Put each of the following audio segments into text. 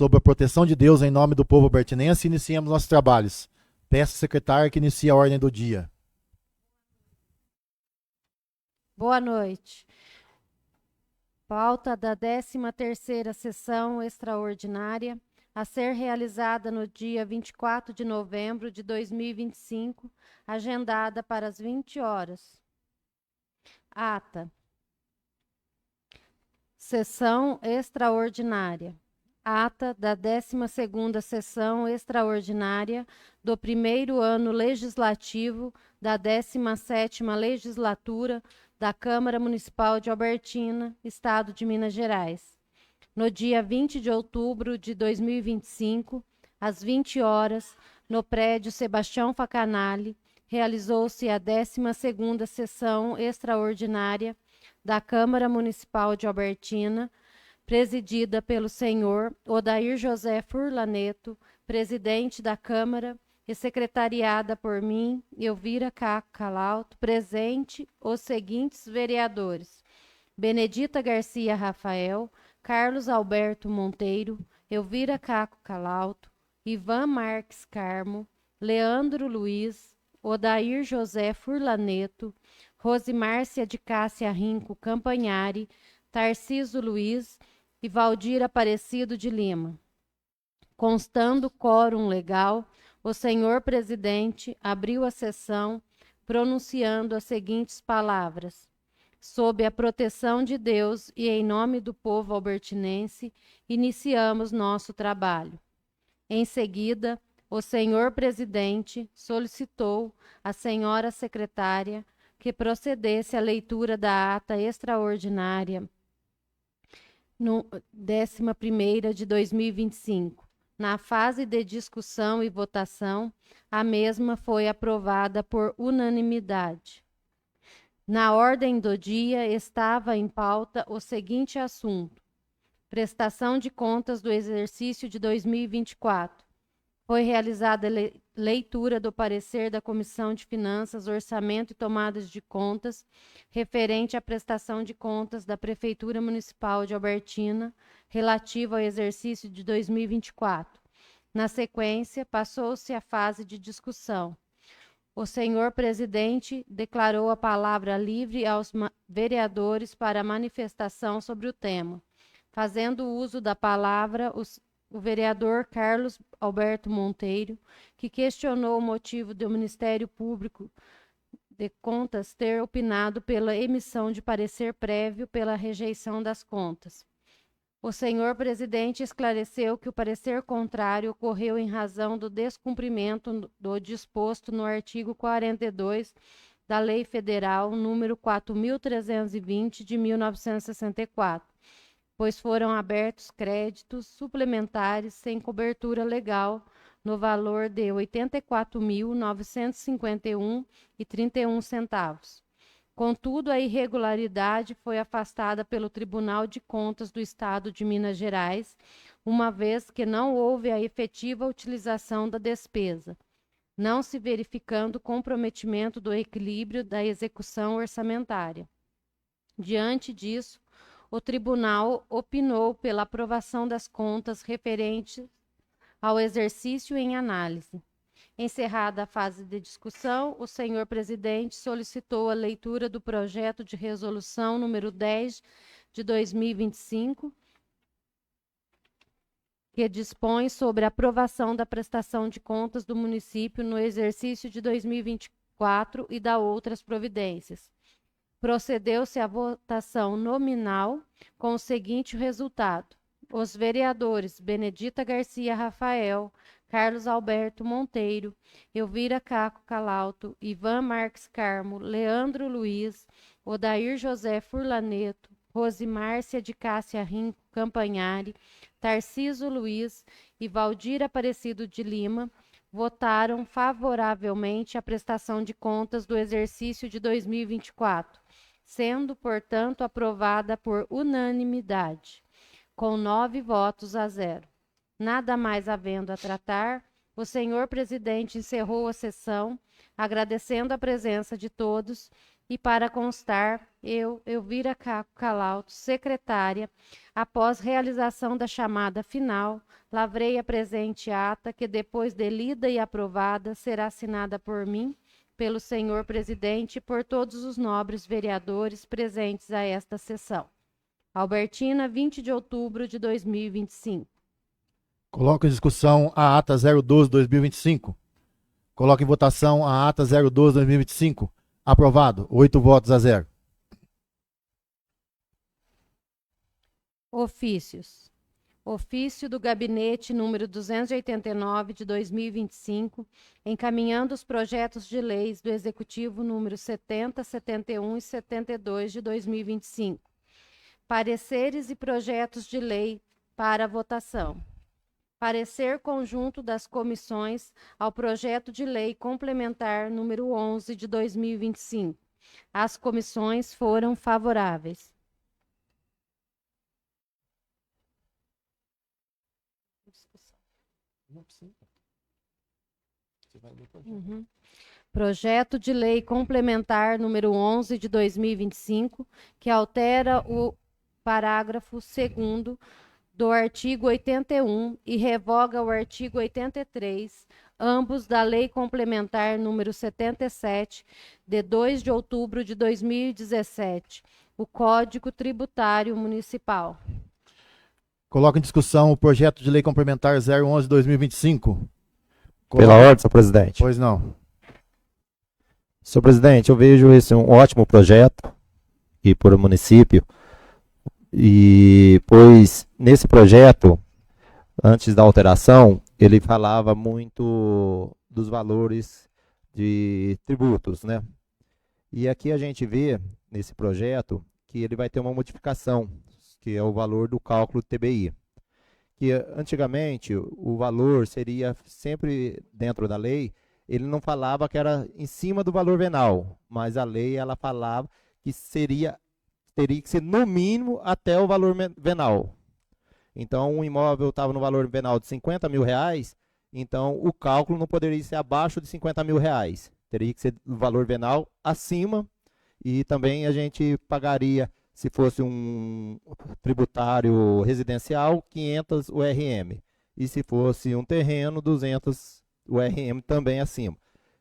sob a proteção de Deus, em nome do povo albertinense, iniciemos nossos trabalhos. Peço ao secretário que inicie a ordem do dia. Boa noite. Pauta da 13ª sessão extraordinária, a ser realizada no dia 24 de novembro de 2025, agendada para as 20 horas. Ata. Sessão extraordinária. Ata da 12ª sessão extraordinária do primeiro ano legislativo da 17ª legislatura da Câmara Municipal de Albertina, Estado de Minas Gerais. No dia 20 de outubro de 2025, às 20 horas, no prédio Sebastião Facanali, realizou-se a 12ª sessão extraordinária da Câmara Municipal de Albertina, presidida pelo senhor Odair José Furlaneto, presidente da Câmara, e secretariada por mim, Elvira Caco Calauto, presente os seguintes vereadores: Benedita Garcia Rafael, Carlos Alberto Monteiro, Elvira Caco Calauto, Ivan Marques Carmo, Leandro Luiz, Odair José Furlaneto, Rosimárcia de Cássia Rinco Campanhari, Tarciso Luiz e Valdir Aparecido de Lima. Constando quórum legal, o senhor presidente abriu a sessão pronunciando as seguintes palavras: sob a proteção de Deus e em nome do povo albertinense, iniciamos nosso trabalho. Em seguida, o senhor presidente solicitou à senhora secretária que procedesse à leitura da ata extraordinária no 11ª de 2025. Na fase de discussão e votação, a mesma foi aprovada por unanimidade. Na ordem do dia estava em pauta o seguinte assunto: prestação de contas do exercício de 2024. Foi realizada a leitura do parecer da Comissão de Finanças, Orçamento e Tomadas de Contas, referente à prestação de contas da Prefeitura Municipal de Albertina, relativo ao exercício de 2024. Na sequência, passou-se a fase de discussão. O senhor presidente declarou a palavra livre aos vereadores para manifestação sobre o tema. Fazendo uso da palavra, o vereador Carlos Alberto Monteiro, que questionou o motivo do Ministério Público de Contas ter opinado pela emissão de parecer prévio pela rejeição das contas. O senhor presidente esclareceu que o parecer contrário ocorreu em razão do descumprimento do disposto no artigo 42 da Lei Federal número 4.320 de 1964, pois foram abertos créditos suplementares sem cobertura legal no valor de R$ 84.951,31. Contudo, a irregularidade foi afastada pelo Tribunal de Contas do Estado de Minas Gerais, uma vez que não houve a efetiva utilização da despesa, não se verificando comprometimento do equilíbrio da execução orçamentária. Diante disso, o tribunal opinou pela aprovação das contas referentes ao exercício em análise. Encerrada a fase de discussão, o senhor presidente solicitou a leitura do projeto de resolução número 10 de 2025, que dispõe sobre a aprovação da prestação de contas do município no exercício de 2024 e da outras providências. Procedeu-se à votação nominal com o seguinte resultado: os vereadores Benedita Garcia Rafael, Carlos Alberto Monteiro, Elvira Caco Calauto, Ivan Marques Carmo, Leandro Luiz, Odair José Furlaneto, Rosimárcia de Cássia Rinco Campanhari, Tarciso Luiz e Valdir Aparecido de Lima votaram favoravelmente a prestação de contas do exercício de 2024, sendo, portanto, aprovada por unanimidade, com 9 votos a 0. Nada mais havendo a tratar, o senhor presidente encerrou a sessão, agradecendo a presença de todos E para constar, eu, Elvira Caco Calauto, secretária, após realização da chamada final, lavrei a presente ata, que depois de lida e aprovada, será assinada por mim, pelo senhor presidente e por todos os nobres vereadores presentes a esta sessão. Albertina, 20 de outubro de 2025. Coloco em discussão a ata 012/2025. Coloco em votação a ata 012/2025. Aprovado. 8 votos a 0. Ofícios. Ofício do Gabinete número 289 de 2025, encaminhando os projetos de leis do Executivo número 70, 71 e 72 de 2025. Pareceres e projetos de lei para votação. Parecer conjunto das comissões ao projeto de lei complementar número 11 de 2025. As comissões foram favoráveis. Projeto de lei complementar número 11 de 2025, que altera o parágrafo 2º do artigo 81 e revoga o artigo 83, ambos da Lei Complementar número 77, de 2 de outubro de 2017, o Código Tributário Municipal. Coloco em discussão o projeto de lei complementar 011/2025. Pela ordem, senhor presidente. Pois não. Senhor presidente, eu vejo esse um ótimo projeto e por o município, e pois nesse projeto, antes da alteração, ele falava muito dos valores de tributos, né? E aqui a gente vê nesse projeto que ele vai ter uma modificação, que é o valor do cálculo TBI. Que antigamente o valor seria sempre dentro da lei, ele não falava que era em cima do valor venal, mas a lei ela falava que teria que ser no mínimo até o valor venal. Então um imóvel estava no valor venal de R$50 mil, então o cálculo não poderia ser abaixo de R$50 mil. Teria que ser o valor venal acima, e também a gente pagaria, se fosse um tributário residencial, 500 URM. E se fosse um terreno, 200 URM também acima.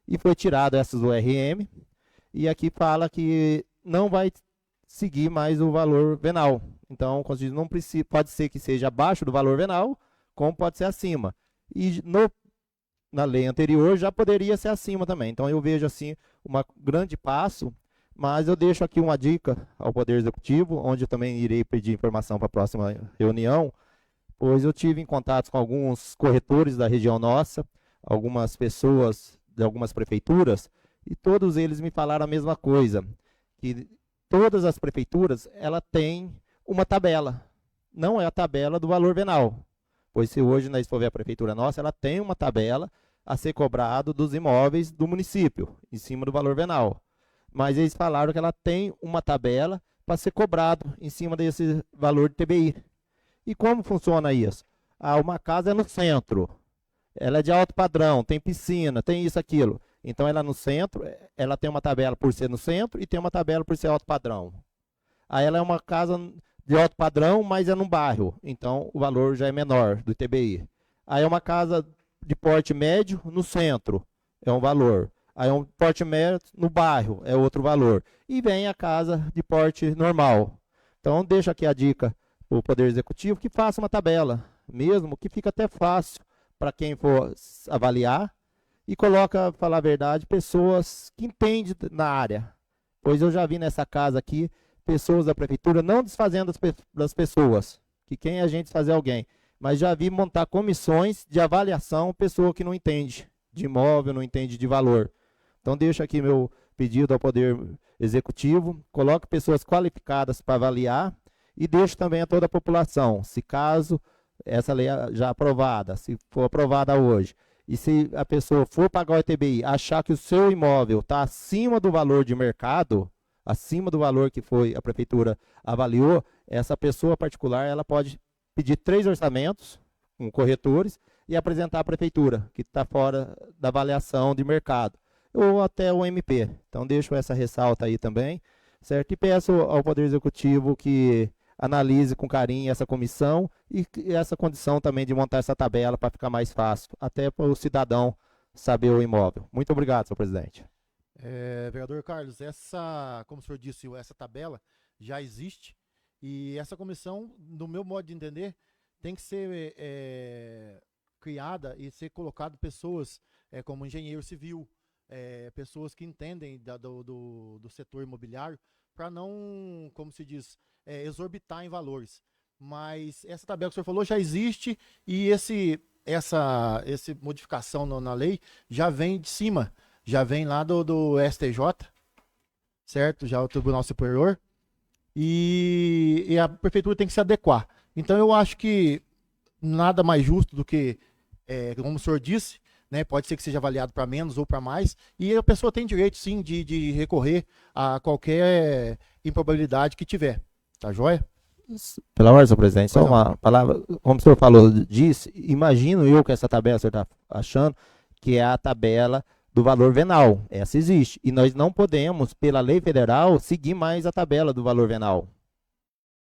E foi tirado essas URM, e aqui fala que não vai seguir mais o valor venal. Então, não precisa, pode ser que seja abaixo do valor venal, como pode ser acima. E na lei anterior já poderia ser acima também. Então, eu vejo assim um grande passo. Mas eu deixo aqui uma dica ao Poder Executivo, onde eu também irei pedir informação para a próxima reunião, pois eu tive em contato com alguns corretores da região nossa, algumas pessoas de algumas prefeituras, e todos eles me falaram a mesma coisa, que todas as prefeituras ela têm uma tabela, não é a tabela do valor venal, pois se hoje nós for ver a prefeitura nossa, ela tem uma tabela a ser cobrado dos imóveis do município, em cima do valor venal. Mas eles falaram que ela tem uma tabela para ser cobrado em cima desse valor de TBI. E como funciona isso? Uma casa é no centro, ela é de alto padrão, tem piscina, tem isso, aquilo. Então ela é no centro, ela tem uma tabela por ser no centro e tem uma tabela por ser alto padrão. Aí ela é uma casa de alto padrão, mas é num bairro, então o valor já é menor do TBI. Aí é uma casa de porte médio no centro, é um valor. Aí um porte médio no bairro, é outro valor. E vem a casa de porte normal. Então, deixo aqui a dica para o Poder Executivo que faça uma tabela, mesmo que fica até fácil para quem for avaliar, e coloca, falar a verdade, pessoas que entendem na área. Pois eu já vi nessa casa aqui, pessoas da prefeitura não desfazendo das pessoas, que quem é a gente fazer alguém, mas já vi montar comissões de avaliação, pessoa que não entende de imóvel, não entende de valor. Então, deixo aqui meu pedido ao Poder Executivo, coloque pessoas qualificadas para avaliar, e deixo também a toda a população, se caso essa lei já aprovada, se for aprovada hoje, e se a pessoa for pagar o ITBI, achar que o seu imóvel está acima do valor de mercado, acima do valor que foi a prefeitura avaliou, essa pessoa particular ela pode pedir 3 orçamentos com corretores e apresentar à prefeitura, que está fora da avaliação de mercado. ou até o MP. Então deixo essa ressalta aí também, certo? E peço ao Poder Executivo que analise com carinho essa comissão e essa condição também de montar essa tabela para ficar mais fácil, até para o cidadão saber o imóvel. Muito obrigado, senhor presidente. Vereador Carlos, como o senhor disse, essa tabela já existe e essa comissão, no meu modo de entender, tem que ser criada e ser colocado pessoas como engenheiro civil, pessoas que entendem do setor imobiliário, para não, como se diz, exorbitar em valores. Mas essa tabela que o senhor falou já existe e essa modificação na lei já vem de cima, já vem lá do STJ, certo? Já o Tribunal Superior, e a prefeitura tem que se adequar. Então eu acho que nada mais justo do que, como o senhor disse, né, pode ser que seja avaliado para menos ou para mais, e a pessoa tem direito sim de recorrer a qualquer improbabilidade que tiver. Tá joia? Pela ordem, senhor presidente, só uma palavra, como o senhor falou, disse, imagino eu que essa tabela, o senhor está achando, que é a tabela do valor venal, essa existe, e nós não podemos, pela lei federal, seguir mais a tabela do valor venal.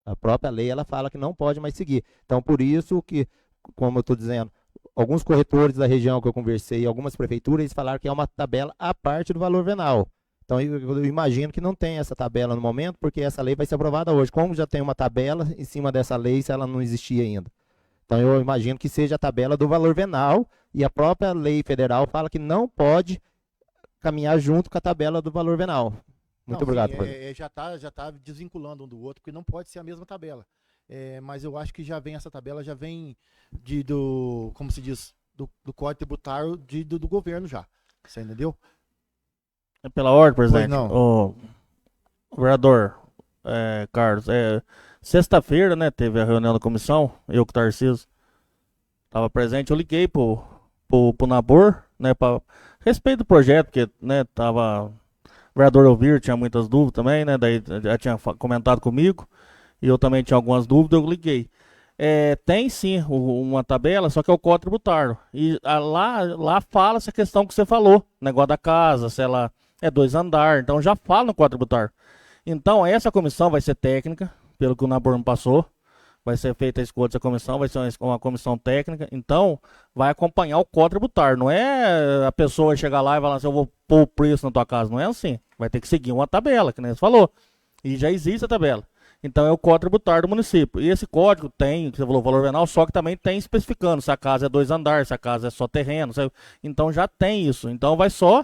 A própria lei, ela fala que não pode mais seguir. Então, por isso que, como eu estou dizendo, alguns corretores da região que eu conversei, algumas prefeituras, eles falaram que é uma tabela à parte do valor venal. Então, eu imagino que não tem essa tabela no momento, porque essa lei vai ser aprovada hoje. Como já tem uma tabela em cima dessa lei, se ela não existia ainda. Então, eu imagino que seja a tabela do valor venal, e a própria lei federal fala que não pode caminhar junto com a tabela do valor venal. Muito obrigado. Sim, já tá desvinculando um do outro, porque não pode ser a mesma tabela. Mas eu acho que essa tabela já vem como se diz, do Código Tributário do governo já. Você entendeu? Pela ordem, presidente. Não. O vereador Carlos, sexta-feira, né, teve a reunião da comissão, eu com o Tarcísio estava presente, eu liguei pro Nabor, né, para respeito do projeto, porque, né, o vereador Elvir tinha muitas dúvidas também, né, daí já tinha comentado comigo, e eu também tinha algumas dúvidas, eu liguei. Tem sim uma tabela, só que é o Código Tributário, e lá fala essa questão que você falou, negócio da casa, se ela é 2 andares, então já fala no Código Tributário. Então essa comissão vai ser técnica, pelo que o Nabor me passou, vai ser feita a escolha dessa comissão, vai ser uma comissão técnica, então vai acompanhar o Código Tributário, não é a pessoa chegar lá e falar assim, eu vou pôr o preço na tua casa, não é assim, vai ter que seguir uma tabela, que nem você falou, e já existe a tabela. Então é o Código Tributário do município, e esse código tem, que você falou, valor venal, só que também tem especificando se a casa é 2 andares, se a casa é só terreno, então já tem isso, então vai só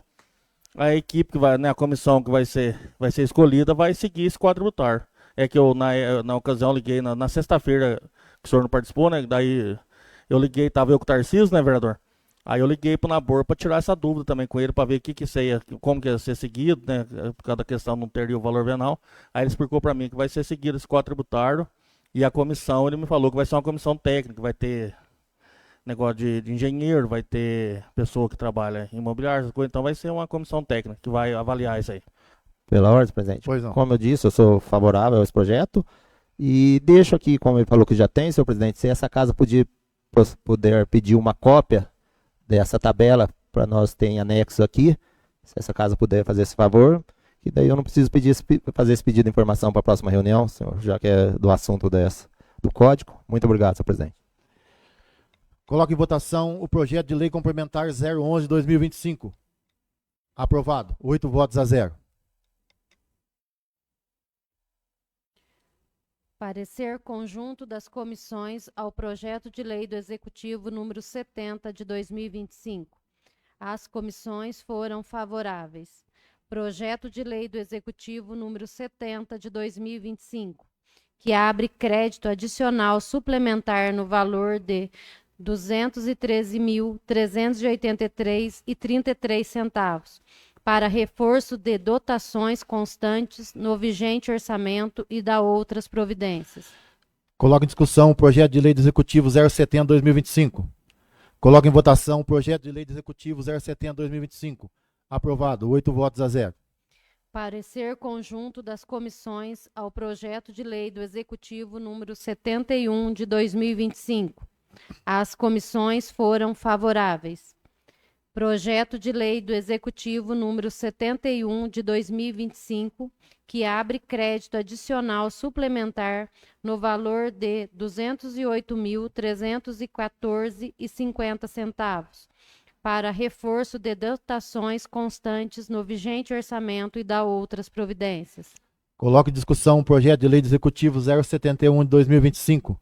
a equipe que vai, né, a comissão que vai ser escolhida vai seguir esse Código Tributário. É que eu, na ocasião, liguei na sexta-feira, que o senhor não participou, né? Daí eu liguei, tava eu com o Tarcísio, né, vereador? Aí eu liguei pro Nabor para tirar essa dúvida também com ele, para ver como que ia ser seguido, né? Por causa da questão de não ter o valor venal. Aí ele explicou para mim que vai ser seguido esse Código Tributário e a comissão, ele me falou que vai ser uma comissão técnica, vai ter negócio de engenheiro, vai ter pessoa que trabalha em imobiliário, então vai ser uma comissão técnica que vai avaliar isso aí. Pela ordem, presidente. Pois não. Como eu disse, eu sou favorável a esse projeto e deixo aqui, como ele falou que já tem, senhor presidente, se essa casa puder pedir uma cópia dessa tabela para nós ter em anexo aqui, se essa casa puder fazer esse favor, que daí eu não preciso fazer esse pedido de informação para a próxima reunião, senhor, já que é do assunto do código. Muito obrigado, senhor presidente. Coloco em votação o projeto de lei complementar 011/2025. Aprovado. 8 votos a 0. Parecer conjunto das comissões ao projeto de lei do Executivo número 70 de 2025. As comissões foram favoráveis. Projeto de lei do Executivo número 70 de 2025, que abre crédito adicional suplementar no valor de R$ 213.383,33 para reforço de dotações constantes no vigente orçamento e da outras providências. Coloco em discussão o projeto de lei do Executivo 070/2025. Coloco em votação o projeto de lei do Executivo 070/2025. Aprovado. 8 votos a 0. Parecer conjunto das comissões ao projeto de lei do Executivo número 71 de 2025. As comissões foram favoráveis. Projeto de Lei do Executivo número 71 de 2025, que abre crédito adicional suplementar no valor de R$ 208.314,50 para reforço de dotações constantes no vigente orçamento e da outras providências. Coloco em discussão o projeto de lei do Executivo 071 de 2025.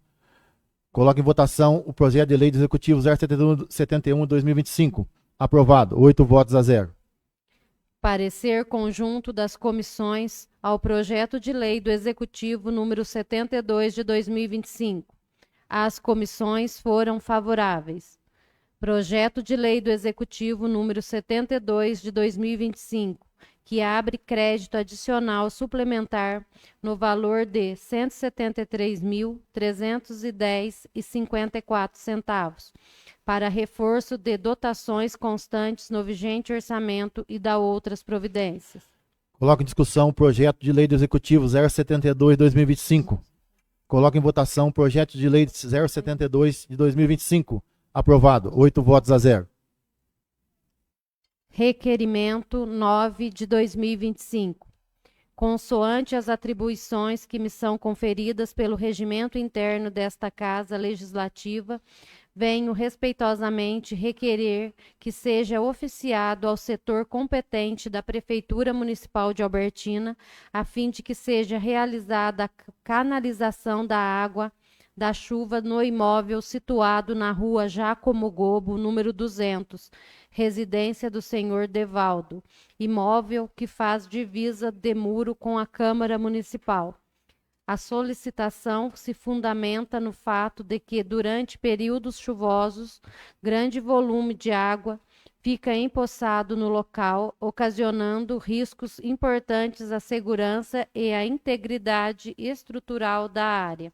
Coloco em votação o projeto de lei do Executivo 071 de 2025. Aprovado. 8 votos a 0. Parecer conjunto das comissões ao projeto de lei do Executivo número 72 de 2025. As comissões foram favoráveis. Projeto de lei do Executivo número 72 de 2025, que abre crédito adicional suplementar no valor de R$ 173.310,54 para reforço de dotações constantes no vigente orçamento e da outras providências. Coloco em discussão o projeto de lei do Executivo 072 de 2025. Coloco em votação o projeto de lei 072 de 2025. Aprovado. 8 votos a 0. Requerimento 9 de 2025. Consoante as atribuições que me são conferidas pelo regimento interno desta Casa Legislativa, venho respeitosamente requerer que seja oficiado ao setor competente da Prefeitura Municipal de Albertina, a fim de que seja realizada a canalização da água da chuva no imóvel situado na rua Jacomo Gobo, número 200, residência do senhor Devaldo, imóvel que faz divisa de muro com a Câmara Municipal. A solicitação se fundamenta no fato de que, durante períodos chuvosos, grande volume de água fica empoçado no local, ocasionando riscos importantes à segurança e à integridade estrutural da área.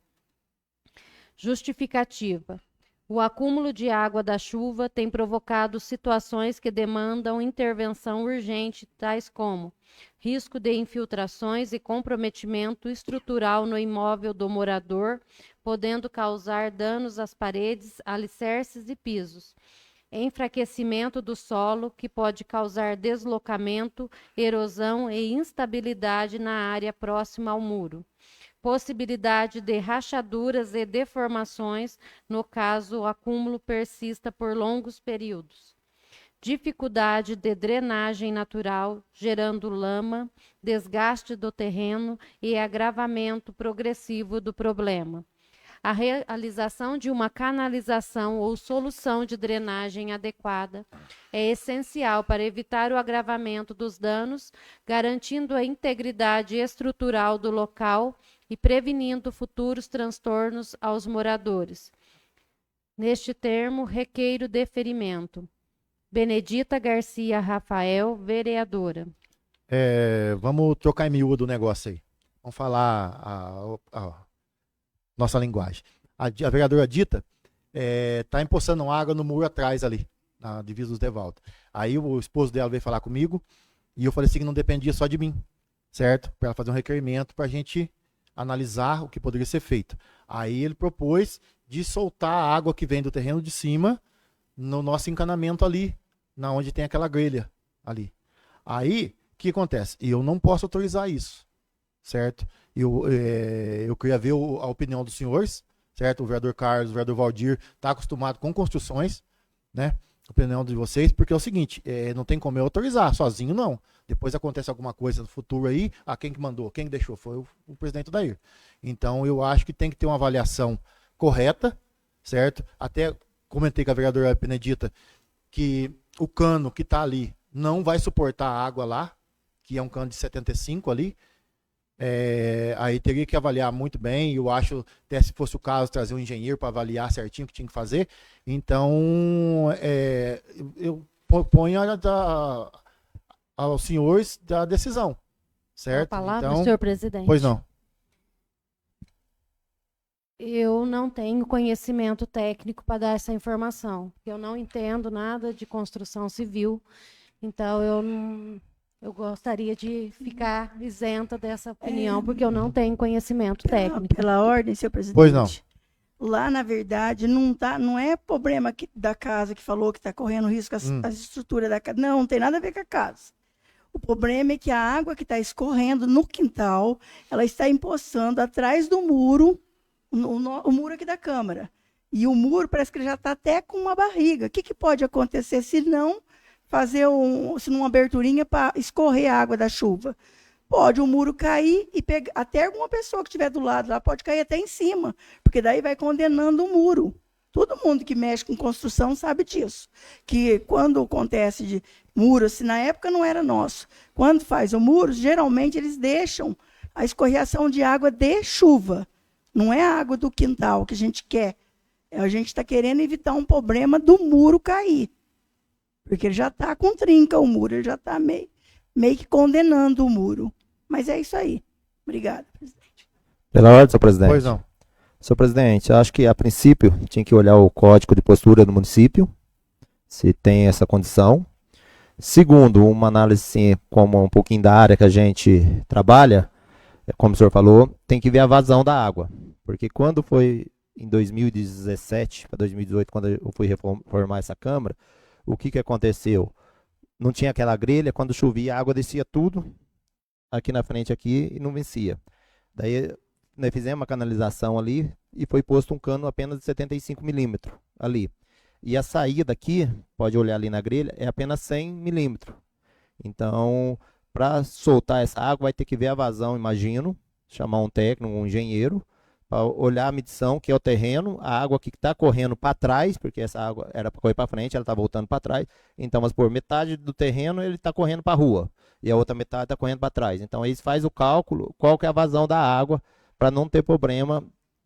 Justificativa. O acúmulo de água da chuva tem provocado situações que demandam intervenção urgente, tais como risco de infiltrações e comprometimento estrutural no imóvel do morador, podendo causar danos às paredes, alicerces e pisos. Enfraquecimento do solo, que pode causar deslocamento, erosão e instabilidade na área próxima ao muro. Possibilidade de rachaduras e deformações, no caso o acúmulo persista por longos períodos. Dificuldade de drenagem natural, gerando lama, desgaste do terreno e agravamento progressivo do problema. A realização de uma canalização ou solução de drenagem adequada é essencial para evitar o agravamento dos danos, garantindo a integridade estrutural do local e prevenindo futuros transtornos aos moradores. Neste termo, requeiro deferimento. Benedita Garcia Rafael, vereadora. Vamos trocar em miúdo o negócio aí. Vamos falar a nossa linguagem. A vereadora Dita está empoçando água no muro atrás ali, na divisa dos Devaldo. Aí o esposo dela veio falar comigo e eu falei assim que não dependia só de mim, certo? Para ela fazer um requerimento para a gente analisar o que poderia ser feito. Aí ele propôs de soltar a água que vem do terreno de cima no nosso encanamento ali, na onde tem aquela grelha ali. Aí, o que acontece? Eu não posso autorizar isso, certo? Eu queria ver a opinião dos senhores, certo? O vereador Carlos, o vereador Valdir está acostumado com construções, né? A opinião de vocês, porque é o seguinte, não tem como eu autorizar, sozinho não. Depois acontece alguma coisa no futuro aí, quem que mandou, quem que deixou? Foi o presidente Odair. Então eu acho que tem que ter uma avaliação correta, certo? Até comentei com a vereadora Benedita que o cano que está ali não vai suportar a água lá, que é um cano de 75 ali. Aí teria que avaliar muito bem, eu acho, até se fosse o caso, trazer um engenheiro para avaliar certinho o que tinha que fazer. Então, eu ponho aos senhores da decisão, certo? A palavra, então, senhor presidente. Pois não. Eu não tenho conhecimento técnico para dar essa informação. Eu não entendo nada de construção civil, então eu gostaria de ficar isenta dessa opinião, porque eu não tenho conhecimento técnico. Pela ordem, senhor presidente. Pois não. Lá, na verdade, não é problema da casa que falou que está correndo risco a estrutura da casa. Não tem nada a ver com a casa. O problema é que a água que está escorrendo no quintal, ela está empoçando atrás do muro, o muro aqui da Câmara. E o muro parece que ele já está até com uma barriga. O que pode acontecer se não fazer uma aberturinha para escorrer a água da chuva? Pode o muro cair e pegar, até alguma pessoa que estiver do lado lá pode cair até em cima, porque daí vai condenando o muro. Todo mundo que mexe com construção sabe disso, que quando acontece de muro, se na época não era nosso, quando faz o muro, geralmente eles deixam a escorregação de água de chuva, não é a água do quintal que a gente quer. A gente está querendo evitar um problema do muro cair, porque ele já está com trinca o muro, ele já está meio que condenando o muro. Mas é isso aí. Obrigada, presidente. Pela ordem, senhor presidente. Pois não. Senhor presidente, acho que a princípio tinha que olhar o código de postura do município, se tem essa condição. Segundo, uma análise assim, como um pouquinho da área que a gente trabalha, como o senhor falou, tem que ver a vazão da água. Porque quando foi em 2017 para 2018, quando eu fui reformar essa Câmara, o que aconteceu? Não tinha aquela grelha, quando chovia a água descia tudo aqui na frente aqui e não vencia. Daí nós fizemos uma canalização ali e foi posto um cano apenas de 75 milímetros ali. E a saída aqui, pode olhar ali na grelha, é apenas 100 milímetros. Então, para soltar essa água, vai ter que ver a vazão, imagino, chamar um técnico, um engenheiro, para olhar a medição, que é o terreno, a água que está correndo para trás, porque essa água era para correr para frente, ela está voltando para trás. Então, mas por metade do terreno ele está correndo para a rua e a outra metade está correndo para trás. Então, eles fazem o cálculo, qual que é a vazão da água, para não ter problema,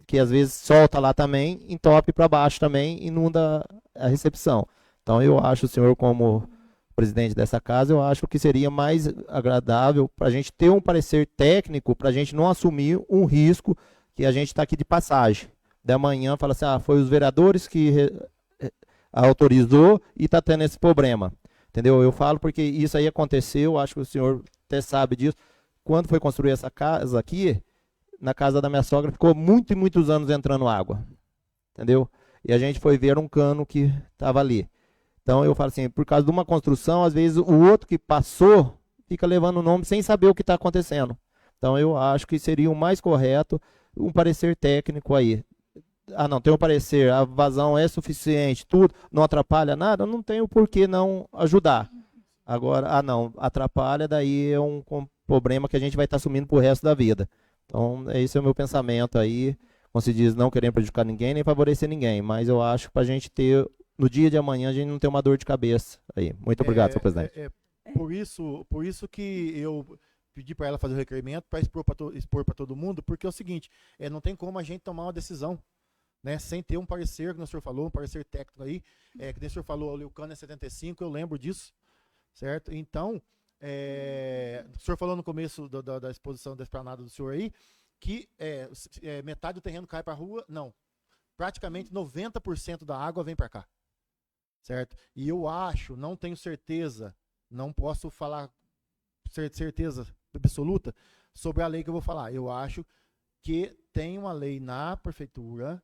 que às vezes solta lá também, entope para baixo também, inunda a recepção. Então, eu acho, o senhor, como presidente dessa casa, eu acho que seria mais agradável para a gente ter um parecer técnico, para a gente não assumir um risco que a gente está aqui de passagem. Da manhã fala assim, foi os vereadores que autorizou e está tendo esse problema. Entendeu? Eu falo porque isso aí aconteceu, acho que o senhor até sabe disso. Quando foi construir essa casa aqui, na casa da minha sogra, ficou muitos anos entrando água. Entendeu? E a gente foi ver um cano que estava ali. Então eu falo assim, por causa de uma construção, às vezes o outro que passou fica levando o nome sem saber o que está acontecendo. Então eu acho que seria o mais correto um parecer técnico aí. Não, tem um parecer, a vazão é suficiente, tudo, não atrapalha nada, não tem o porquê não ajudar. Agora, não, atrapalha, daí é um problema que a gente vai estar assumindo pro resto da vida. Então, esse é o meu pensamento aí. Como se diz, não querendo prejudicar ninguém, nem favorecer ninguém, mas eu acho que para a gente ter, no dia de amanhã, a gente não ter uma dor de cabeça aí. Muito obrigado, senhor presidente. Por isso que eu pedi para ela fazer o requerimento, para expor para todo mundo, porque é o seguinte, não tem como a gente tomar uma decisão, né, sem ter um parecer, que o senhor falou, um parecer técnico aí, que o senhor falou, o cano é 75, eu lembro disso, certo? Então, o senhor falou no começo da exposição da esplanada do senhor aí, que metade do terreno cai para a rua, não, praticamente 90% da água vem para cá, certo? E eu acho, não tenho certeza, não posso falar certeza absoluta sobre a lei que eu vou falar. Eu acho que tem uma lei na prefeitura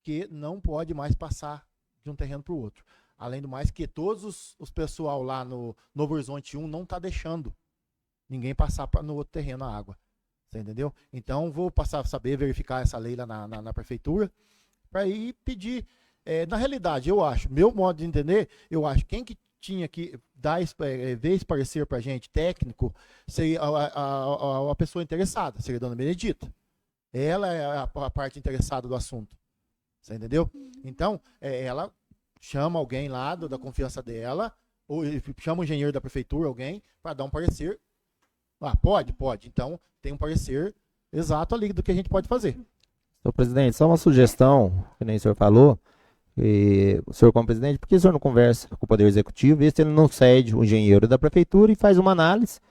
que não pode mais passar de um terreno para o outro. Além do mais, que todos os pessoal lá no Novo Horizonte 1 não está deixando ninguém passar no outro terreno a água. Você entendeu? Então, vou passar a saber, verificar essa lei lá na prefeitura, para ir pedir. Na realidade, eu acho, meu modo de entender, eu acho que quem que tinha que ver esse parecer para a gente, técnico, seria a pessoa interessada, seria a dona Benedita. Ela é a parte interessada do assunto. Você entendeu? Então, ela chama alguém lá da confiança dela, ou chama o engenheiro da prefeitura, alguém, para dar um parecer. Pode. Então, tem um parecer exato ali do que a gente pode fazer. Senhor presidente, só uma sugestão, que nem o senhor falou, o senhor como presidente, por que o senhor não conversa com o Poder Executivo, vê se ele não cede o engenheiro da prefeitura e faz uma análise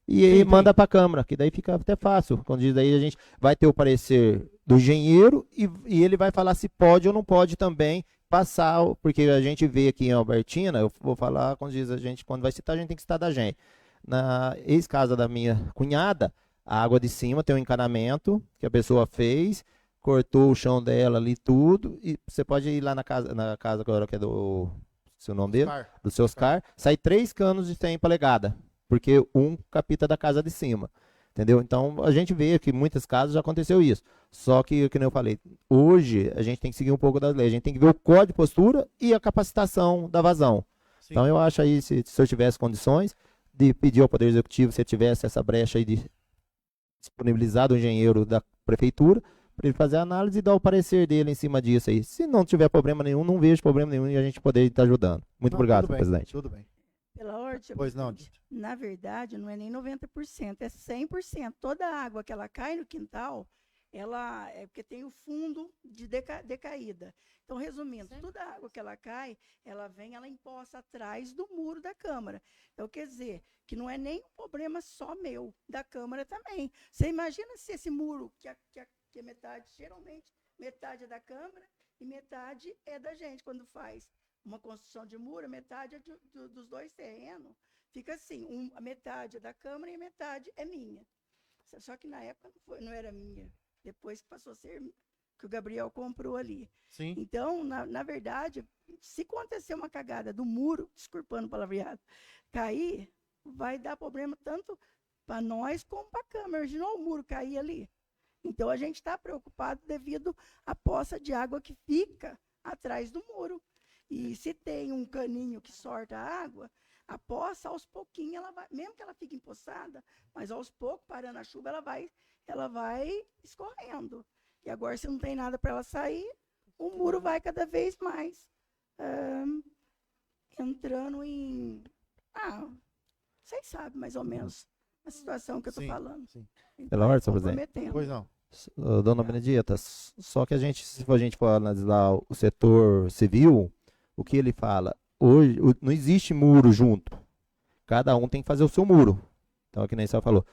e manda para a Câmara, que daí fica até fácil. Quando diz daí, a gente vai ter o parecer do engenheiro e ele vai falar se pode ou não pode também passar, porque a gente vê aqui em Albertina, eu vou falar, quando diz a gente, quando vai citar, a gente tem que citar da gente. Na ex-casa da minha cunhada, a água de cima tem um encanamento que a pessoa fez, cortou o chão dela ali, tudo, e você pode ir lá na casa agora que é do seu nome dele, Oscar. do seu Oscar, sai 3 canos de 100 polegadas, porque um capita da casa de cima, entendeu? Então, a gente vê que em muitos casos já aconteceu isso, só que nem eu falei, hoje a gente tem que seguir um pouco das leis, a gente tem que ver o código de postura e a capacitação da vazão. Sim. Então, eu acho aí, se eu tivesse condições de pedir ao Poder Executivo, se tivesse essa brecha aí de disponibilizar o engenheiro da prefeitura, para ele fazer a análise e dar o parecer dele em cima disso aí. Se não tiver problema nenhum, não vejo problema nenhum e a gente poder estar ajudando. Muito Não, obrigado, tudo bem, presidente. Tudo bem. Pela ordem, Pois não, presidente, na verdade, não é nem 90%, é 100%. Toda a água que ela cai no quintal, ela é porque tem o fundo de decaída. Então, resumindo, toda a água que ela cai, ela vem, ela empoça atrás do muro da Câmara. Então, quer dizer, que não é nem um problema só meu, da Câmara também. Você imagina se esse muro, que é metade, geralmente, metade é da Câmara e metade é da gente, quando faz uma construção de muro, metade é dos dois terrenos. Fica assim, a metade é da Câmara e a metade é minha. Só que na época não era minha. Depois que passou a ser, que o Gabriel comprou ali. Sim. Então, na verdade, se acontecer uma cagada do muro, desculpando o palavreado, cair, vai dar problema tanto para nós como para a Câmara. Imaginou o muro cair ali? Então, a gente está preocupado devido à poça de água que fica atrás do muro. E se tem um caninho que sorta a água, a poça, aos pouquinhos, ela vai, mesmo que ela fique empoçada, mas aos poucos, parando a chuva, ela vai escorrendo. E agora, se não tem nada para ela sair, o muro vai cada vez mais entrando em... vocês sabem mais ou menos a situação que eu estou falando. Sim. Então, Pela ordem, senhor presidente. comprometendo. Pois não. Dona Benedita, só que a gente, se a gente for analisar o setor civil, o que ele fala, hoje não existe muro junto. Cada um tem que fazer o seu muro. Então, é que nem você falou.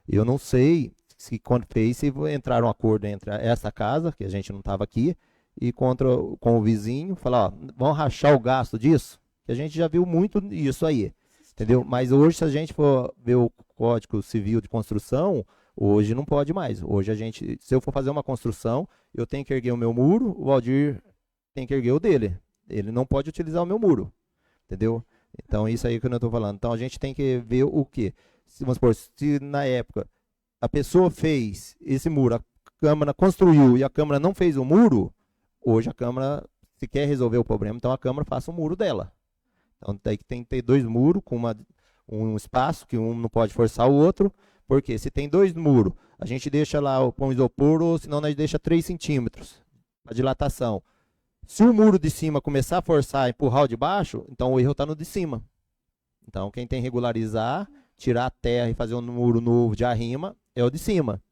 Eu não sei se quando fez, se entraram um acordo entre essa casa, que a gente não estava aqui, e com o vizinho, falar, ó, vamos rachar o gasto disso? Que a gente já viu muito isso aí, entendeu? Mas hoje, se a gente for ver o Código Civil de Construção, hoje não pode mais. Hoje a gente, se eu for fazer uma construção, eu tenho que erguer o meu muro, o Valdir tem que erguer o dele. Ele não pode utilizar o meu muro, entendeu? Então, isso aí que eu estou falando. Então, a gente tem que ver o quê? Vamos supor, se na época a pessoa fez esse muro, a Câmara construiu e a Câmara não fez o muro, hoje a Câmara, se quer resolver o problema, então a Câmara faça o muro dela. Então, tem que ter 2 muros com um espaço, que um não pode forçar o outro, porque se tem 2 muros, a gente deixa lá o pão isopor, ou senão nós deixa 3 centímetros a dilatação. Se o muro de cima começar a forçar, empurrar o de baixo, então o erro está no de cima. Então, quem tem que regularizar, tirar a terra e fazer um muro novo de arrima, é o de cima.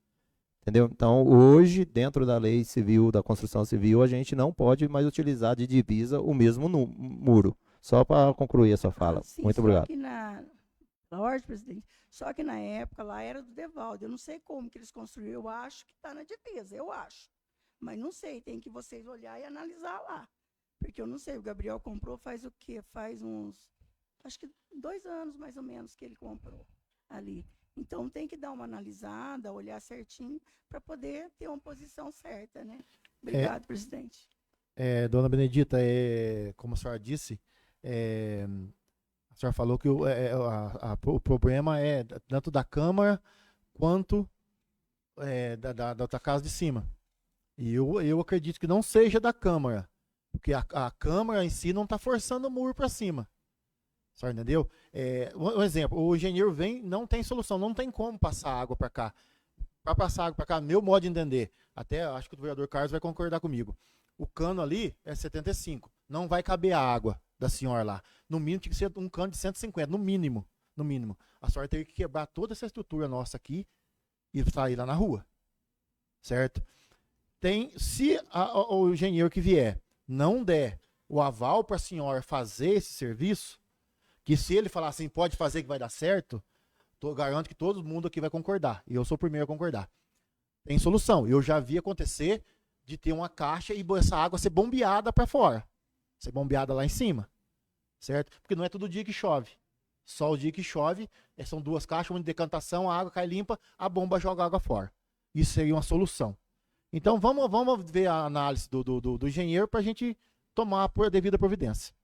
Entendeu? Então, hoje, dentro da lei civil, da construção civil, a gente não pode mais utilizar de divisa o mesmo muro. Só para concluir essa fala. Sim, Muito obrigado. Só que pela ordem, presidente, só que na época lá era do Devaldo. Eu não sei como que eles construíram, eu acho que está na divisa, eu acho. Mas não sei, tem que vocês olhar e analisar lá. Porque eu não sei, o Gabriel comprou faz o quê? Faz uns, acho que 2 anos mais ou menos que ele comprou ali. Então tem que dar uma analisada, olhar certinho, para poder ter uma posição certa, né? Obrigado, presidente. Dona Benedita, como a senhora disse, a senhora falou que o problema é tanto da Câmara quanto da outra casa de cima. E eu acredito que não seja da Câmara, porque a Câmara em si não está forçando o muro para cima. A senhora entendeu? Um exemplo, o engenheiro vem, não tem solução, não tem como passar água para cá. Para passar água para cá, meu modo de entender, até acho que o vereador Carlos vai concordar comigo, o cano ali é 75, não vai caber a água da senhora lá. No mínimo tinha que ser um cano de 150, no mínimo. No mínimo. A senhora teria que quebrar toda essa estrutura nossa aqui e sair lá na rua. Certo? Se o engenheiro que vier não der o aval para a senhora fazer esse serviço, que se ele falar assim, pode fazer que vai dar certo, garanto que todo mundo aqui vai concordar. E eu sou o primeiro a concordar. Tem solução. Eu já vi acontecer de ter uma caixa e essa água ser bombeada para fora. Ser bombeada lá em cima. Certo? Porque não é todo dia que chove. Só o dia que chove, são 2 caixas, uma de decantação, a água cai limpa, a bomba joga a água fora. Isso seria uma solução. Então vamos ver a análise do engenheiro para a gente tomar a devida providência.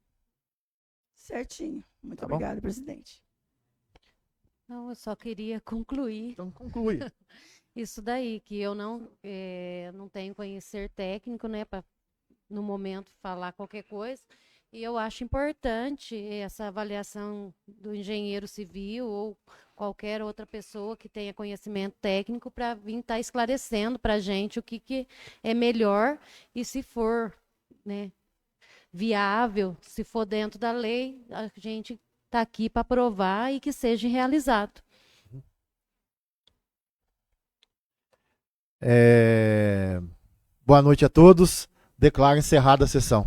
Certinho. Muito Tá bom? obrigada, presidente. Não, eu só queria concluir Então conclui. isso daí, que eu não tenho conhecer técnico, né, para no momento falar qualquer coisa. E eu acho importante essa avaliação do engenheiro civil ou qualquer outra pessoa que tenha conhecimento técnico para vir estar esclarecendo para a gente o que é melhor e se for, né, viável, se for dentro da lei, a gente está aqui para aprovar e que seja realizado. Boa noite a todos. Declaro encerrada a sessão.